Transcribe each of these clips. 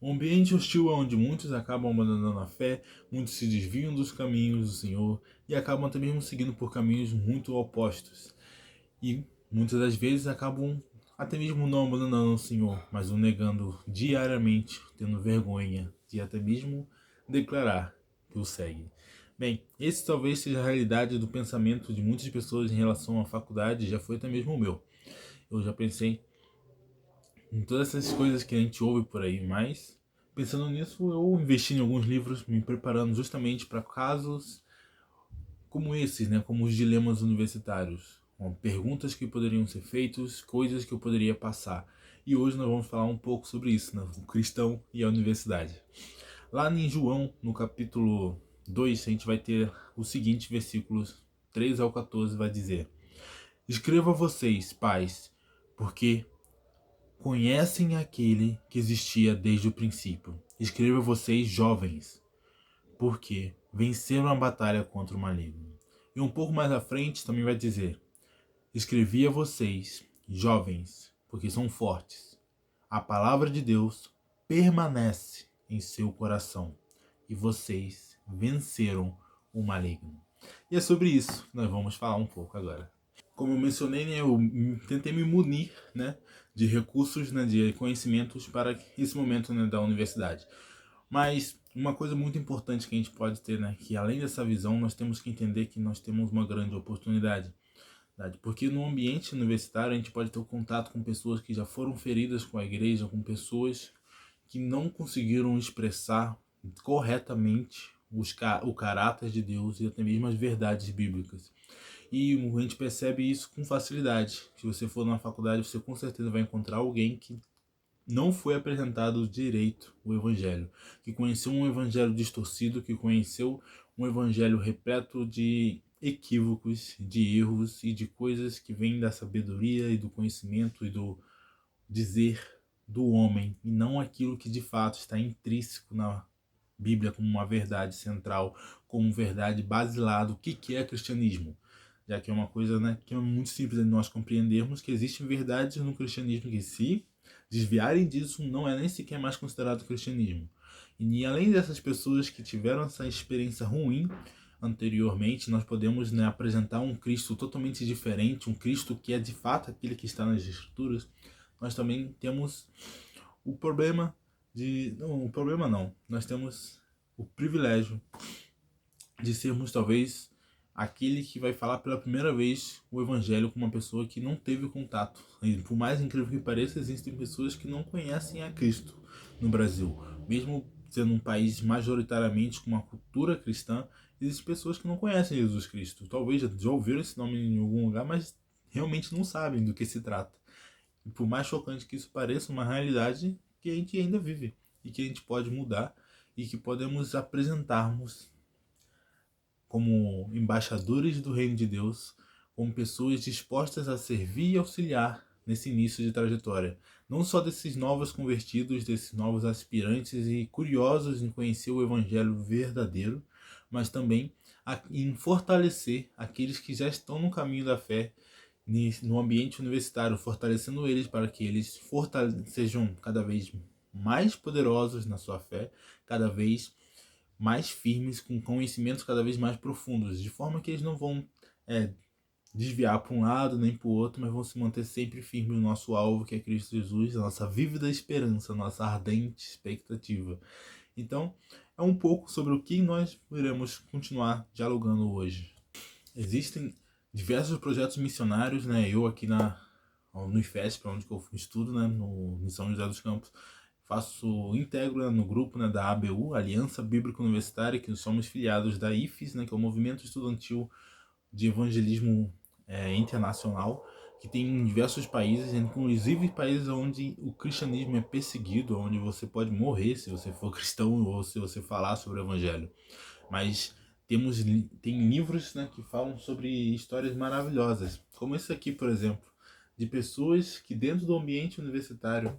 Um ambiente hostil onde muitos acabam abandonando a fé, muitos se desviam dos caminhos do Senhor e acabam até mesmo seguindo por caminhos muito opostos. E muitas das vezes acabam até mesmo não abandonando o Senhor, mas o negando diariamente, tendo vergonha de até mesmo declarar que o segue. Bem, esse talvez seja a realidade do pensamento de muitas pessoas em relação à faculdade, já foi até mesmo o meu. Eu já pensei em todas essas coisas que a gente ouve por aí, mas pensando nisso, eu investi em alguns livros me preparando justamente para casos como esses, né, como os dilemas universitários, com perguntas que poderiam ser feitas, coisas que eu poderia passar. E hoje nós vamos falar um pouco sobre isso, né, o cristão e a universidade. Lá em João, no capítulo 2, a gente vai ter o seguinte versículos 3 ao 14 vai dizer: Escreva vocês, pais, porque conhecem aquele que existia desde o princípio. Escreva vocês, jovens, porque venceram a batalha contra o maligno. E um pouco mais à frente também vai dizer: Escrevi a vocês, jovens, porque são fortes. A palavra de Deus permanece em seu coração e vocês venceram o maligno. E é sobre isso que nós vamos falar um pouco agora. Como eu mencionei, né, eu tentei me munir, né, de recursos, né, de conhecimentos para esse momento, né, da universidade. Mas uma coisa muito importante que a gente pode ter, né, que além dessa visão, nós temos que entender que nós temos uma grande oportunidade. Porque no ambiente universitário a gente pode ter um contato com pessoas que já foram feridas com a igreja, com pessoas que não conseguiram expressar corretamente o caráter de Deus e até mesmo as verdades bíblicas. E a gente percebe isso com facilidade. Se você for na faculdade, você com certeza vai encontrar alguém que não foi apresentado direito o evangelho, que conheceu um evangelho distorcido, que conheceu um evangelho repleto de equívocos, de erros e de coisas que vêm da sabedoria e do conhecimento e do dizer do homem, e não aquilo que de fato está intrínseco na Bíblia como uma verdade central, como verdade basilar do que é cristianismo. Já que é uma coisa, né, que é muito simples de nós compreendermos que existem verdades no cristianismo que, se desviarem disso, não é nem sequer mais considerado cristianismo. E além dessas pessoas que tiveram essa experiência ruim anteriormente, nós podemos, né, apresentar um Cristo totalmente diferente, um Cristo que é de fato aquele que está nas Escrituras. Nós também temos o problema de... Não, o problema não. Nós temos o privilégio de sermos talvez aquele que vai falar pela primeira vez o evangelho com uma pessoa que não teve contato. E por mais incrível que pareça, existem pessoas que não conhecem a Cristo no Brasil. Mesmo sendo um país majoritariamente com uma cultura cristã, existem pessoas que não conhecem Jesus Cristo. Talvez já ouviram esse nome em algum lugar, mas realmente não sabem do que se trata. E por mais chocante que isso pareça, uma realidade que a gente ainda vive e que a gente pode mudar e que podemos apresentarmos como embaixadores do reino de Deus, como pessoas dispostas a servir e auxiliar nesse início de trajetória. Não só desses novos convertidos, desses novos aspirantes e curiosos em conhecer o evangelho verdadeiro, mas também em fortalecer aqueles que já estão no caminho da fé no ambiente universitário, fortalecendo eles para que eles sejam cada vez mais poderosos na sua fé, cada vez mais firmes, com conhecimentos cada vez mais profundos, de forma que eles não vão desviar para um lado nem para o outro, mas vão se manter sempre firmes no nosso alvo, que é Cristo Jesus, a nossa vívida esperança, a nossa ardente expectativa. Então, é um pouco sobre o que nós iremos continuar dialogando hoje. Existem diversos projetos missionários, né? Eu aqui no IFESP, onde eu estudo, né? No São José dos Campos, integro, né, no grupo, né, da ABU, Aliança Bíblica Universitária, que somos filiados da IFES, né, que é o Movimento Estudantil de Evangelismo Internacional, que tem em diversos países, inclusive países onde o cristianismo é perseguido, onde você pode morrer se você for cristão ou se você falar sobre o evangelho. Mas tem livros, né, que falam sobre histórias maravilhosas, como esse aqui, por exemplo, de pessoas que dentro do ambiente universitário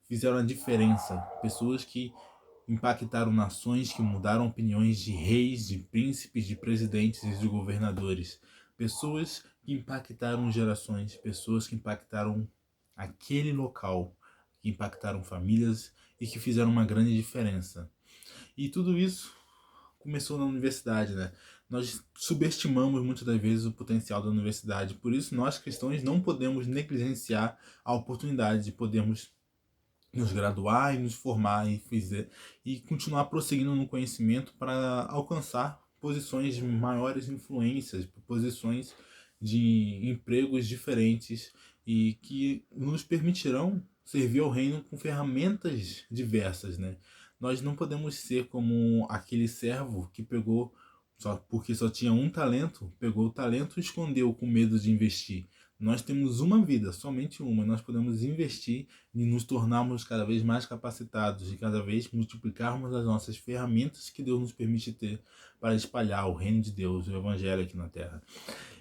fizeram a diferença, pessoas que impactaram nações, que mudaram opiniões de reis, de príncipes, de presidentes e de governadores, pessoas que impactaram gerações, pessoas que impactaram aquele local, que impactaram famílias e que fizeram uma grande diferença. E tudo isso começou na universidade, né? Nós subestimamos muitas das vezes o potencial da universidade, por isso nós cristãos não podemos negligenciar a oportunidade de podermos nos graduar e nos formar e continuar prosseguindo no conhecimento para alcançar posições de maiores influências, posições de empregos diferentes e que nos permitirão servir ao reino com ferramentas diversas, né? Nós não podemos ser como aquele servo que pegou só porque só tinha um talento, pegou o talento e escondeu com medo de investir. Nós temos uma vida, somente uma, nós podemos investir e nos tornarmos cada vez mais capacitados e cada vez multiplicarmos as nossas ferramentas que Deus nos permite ter para espalhar o reino de Deus, o evangelho aqui na Terra.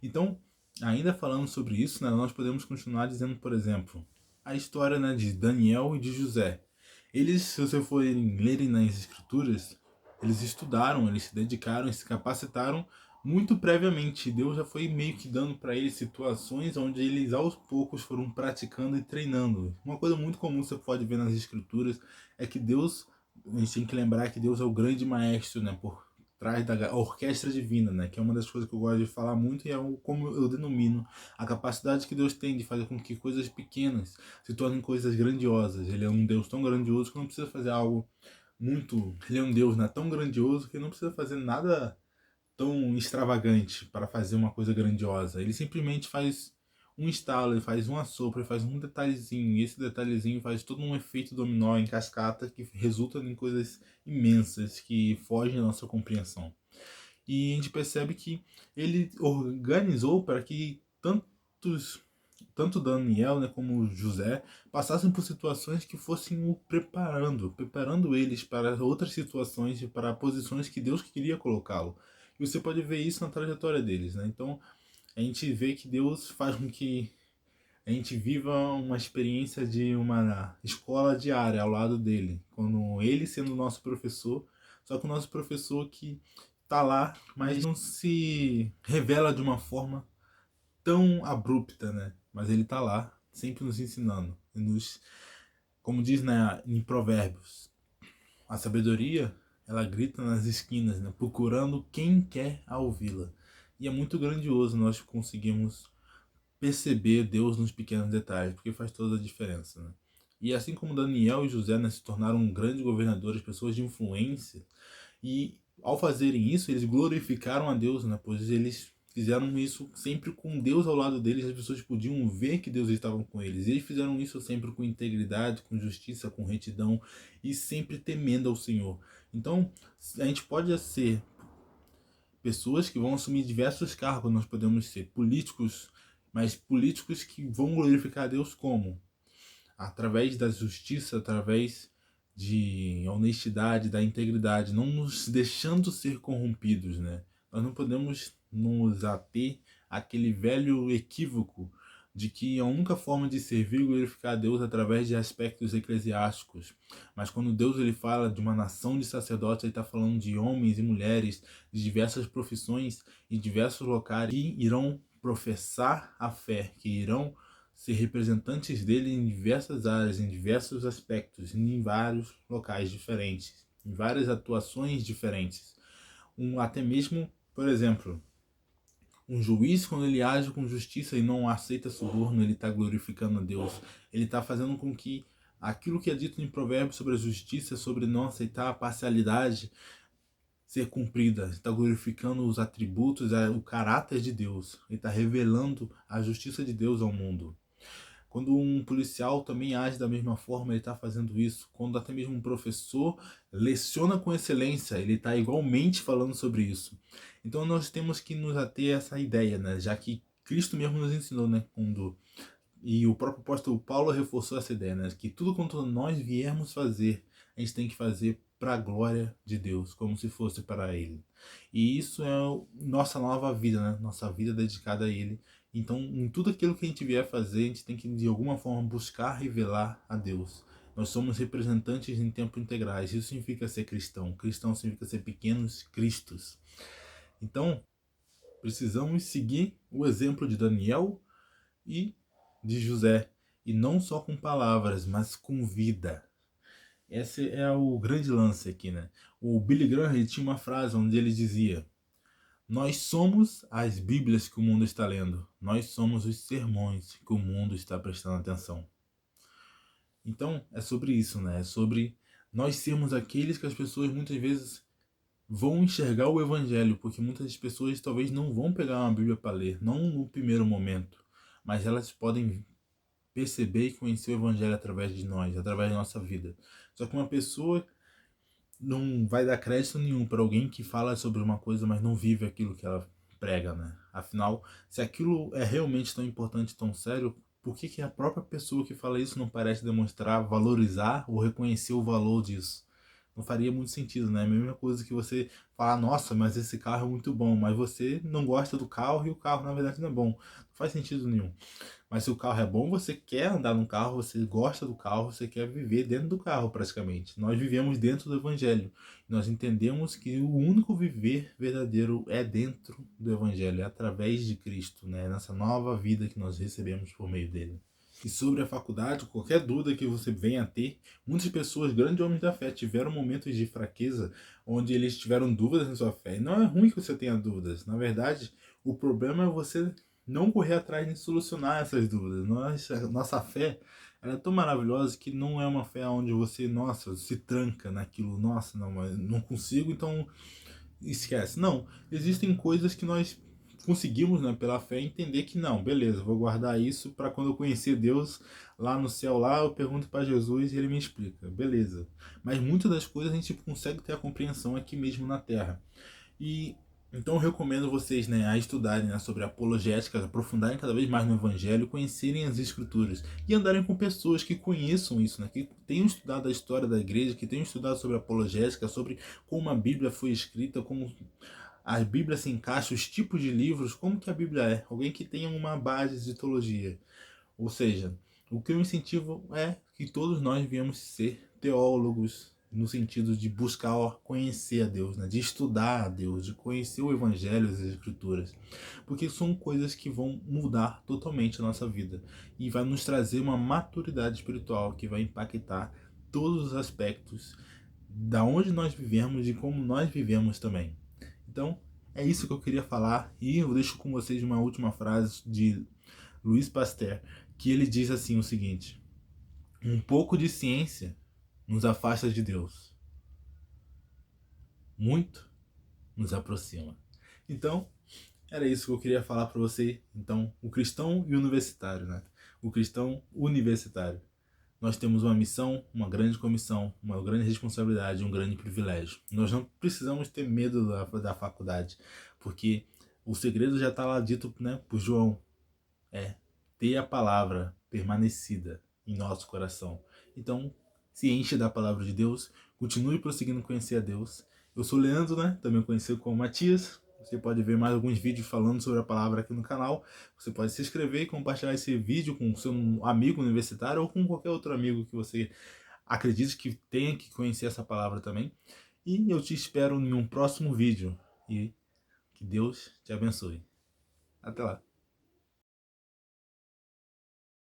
Então, ainda falando sobre isso, né, nós podemos continuar dizendo, por exemplo, a história, né, de Daniel e de José. Eles, se você for lerem nas escrituras, eles estudaram, eles se dedicaram, eles se capacitaram muito previamente. Deus já foi meio que dando para eles situações onde eles aos poucos foram praticando e treinando. Uma coisa muito comum que você pode ver nas escrituras é que Deus, a gente tem que lembrar que Deus é o grande maestro, né, por trás da orquestra divina, né, que é uma das coisas que eu gosto de falar muito e é como eu denomino a capacidade que Deus tem de fazer com que coisas pequenas se tornem coisas grandiosas. Ele é um Deus tão grandioso que não precisa fazer algo muito... Ele é um Deus, né, tão grandioso que não precisa fazer nada tão extravagante para fazer uma coisa grandiosa. Ele simplesmente faz um estalo, ele faz um assopro, ele faz um detalhezinho, e esse detalhezinho faz todo um efeito dominó em cascata que resulta em coisas imensas que fogem da nossa compreensão. E a gente percebe que ele organizou para que tanto Daniel, né, como José passassem por situações que fossem o preparando eles para outras situações e para posições que Deus queria colocá-lo. E você pode ver isso na trajetória deles, né? Então a gente vê que Deus faz com que a gente viva uma experiência de uma escola diária ao lado dele, quando ele sendo o nosso professor, só que o nosso professor que está lá, mas não se revela de uma forma tão abrupta, né? Mas ele está lá, sempre nos ensinando, e nos, como diz, né, em Provérbios, a sabedoria ela grita nas esquinas, né, procurando quem quer a ouvi-la. E é muito grandioso nós conseguimos perceber Deus nos pequenos detalhes, porque faz toda a diferença, né? E assim como Daniel e José, né, se tornaram grandes governadores, pessoas de influência, e ao fazerem isso, eles glorificaram a Deus, né, pois eles fizeram isso sempre com Deus ao lado deles, as pessoas podiam ver que Deus estava com eles. E eles fizeram isso sempre com integridade, com justiça, com retidão e sempre temendo ao Senhor. Então, a gente pode ser pessoas que vão assumir diversos cargos, nós podemos ser políticos, mas políticos que vão glorificar a Deus como? Através da justiça, através de honestidade, da integridade, não nos deixando ser corrompidos, né? Nós não podemos nos ater àquele velho equívoco de que a única forma de servir e glorificar a Deus é através de aspectos eclesiásticos. Mas quando Deus ele fala de uma nação de sacerdotes, ele está falando de homens e mulheres de diversas profissões e diversos locais que irão professar a fé, que irão ser representantes dele em diversas áreas, em diversos aspectos, em vários locais diferentes, em várias atuações diferentes. Até mesmo, por exemplo, um juiz, quando ele age com justiça e não aceita suborno, ele está glorificando a Deus. Ele está fazendo com que aquilo que é dito em Provérbios sobre a justiça, sobre não aceitar a parcialidade, ser cumprida. Ele está glorificando os atributos, o caráter de Deus. Ele está revelando a justiça de Deus ao mundo. Quando um policial também age da mesma forma, ele está fazendo isso. Quando até mesmo um professor leciona com excelência, ele está igualmente falando sobre isso. Então nós temos que nos ater a essa ideia, né? Já que Cristo mesmo nos ensinou, né? E o próprio apóstolo Paulo reforçou essa ideia, né? Que tudo quanto nós viermos fazer, a gente tem que fazer para a glória de Deus, como se fosse para Ele. E isso é nossa nova vida, né? Nossa vida dedicada a Ele. Então, em tudo aquilo que a gente vier fazer, a gente tem que, de alguma forma, buscar revelar a Deus. Nós somos representantes em tempo integrais. Isso significa ser cristão. Cristão significa ser pequenos cristos. Então, precisamos seguir o exemplo de Daniel e de José. E não só com palavras, mas com vida. Esse é o grande lance aqui, né? O Billy Graham ele tinha uma frase onde ele dizia: nós somos as Bíblias que o mundo está lendo. Nós somos os sermões que o mundo está prestando atenção. Então, é sobre isso, né? É sobre nós sermos aqueles que as pessoas muitas vezes vão enxergar o evangelho, porque muitas pessoas talvez não vão pegar uma Bíblia para ler, não no primeiro momento, mas elas podem perceber e conhecer o evangelho através de nós, através da nossa vida. Só que uma pessoa não vai dar crédito nenhum para alguém que fala sobre uma coisa, mas não vive aquilo que ela prega, né? Afinal, se aquilo é realmente tão importante, tão sério, por que que a própria pessoa que fala isso não parece demonstrar, valorizar ou reconhecer o valor disso? Não faria muito sentido, né? A mesma coisa que você falar, nossa, mas esse carro é muito bom, mas você não gosta do carro e o carro na verdade não é bom. Não faz sentido nenhum. Mas se o carro é bom, você quer andar no carro, você gosta do carro, você quer viver dentro do carro praticamente. Nós vivemos dentro do Evangelho. Nós entendemos que o único viver verdadeiro é dentro do Evangelho, é através de Cristo, né? Nessa nova vida que nós recebemos por meio dele. E sobre a faculdade, qualquer dúvida que você venha a ter, muitas pessoas, grandes homens da fé, tiveram momentos de fraqueza onde eles tiveram dúvidas na sua fé. E não é ruim que você tenha dúvidas. Na verdade, o problema é você não correr atrás de solucionar essas dúvidas. Nossa fé ela é tão maravilhosa que não é uma fé onde você, nossa, se tranca naquilo, nossa, não, mas não consigo, então esquece. Não, existem coisas que nós conseguimos, né, pela fé entender que não, beleza, vou guardar isso para quando eu conhecer Deus lá no céu lá, eu pergunto para Jesus e ele me explica. Beleza. Mas muitas das coisas a gente consegue ter a compreensão aqui mesmo na Terra. E então eu recomendo vocês, né, a estudarem, né, sobre apologética, aprofundarem cada vez mais no Evangelho, conhecerem as Escrituras e andarem com pessoas que conheçam isso, né, que tenham estudado a história da igreja, que tenham estudado sobre apologética, sobre como a Bíblia foi escrita, como a Bíblia se encaixa, os tipos de livros, como que a Bíblia é. Alguém que tenha uma base de teologia. Ou seja, o que eu incentivo é que todos nós viemos ser teólogos, no sentido de buscar conhecer a Deus, né? De estudar a Deus, de conhecer o Evangelho e as Escrituras. Porque são coisas que vão mudar totalmente a nossa vida e vai nos trazer uma maturidade espiritual que vai impactar todos os aspectos da onde nós vivemos e como nós vivemos também. Então, é isso que eu queria falar e eu deixo com vocês uma última frase de Louis Pasteur, que ele diz assim o seguinte: um pouco de ciência nos afasta de Deus, muito nos aproxima. Então, era isso que eu queria falar para você. Então, o cristão e o universitário, né? O cristão universitário. Nós temos uma missão, uma grande comissão, uma grande responsabilidade, um grande privilégio. Nós não precisamos ter medo da faculdade, porque o segredo já está lá dito, né, por João. É ter a palavra permanecida em nosso coração. Então, se enche da palavra de Deus, continue prosseguindo conhecer a Deus. Eu sou Leandro, né? Também conhecido como Matias. Você pode ver mais alguns vídeos falando sobre a palavra aqui no canal. Você pode se inscrever e compartilhar esse vídeo com o seu amigo universitário ou com qualquer outro amigo que você acredite que tenha que conhecer essa palavra também. E eu te espero em um próximo vídeo. E que Deus te abençoe. Até lá.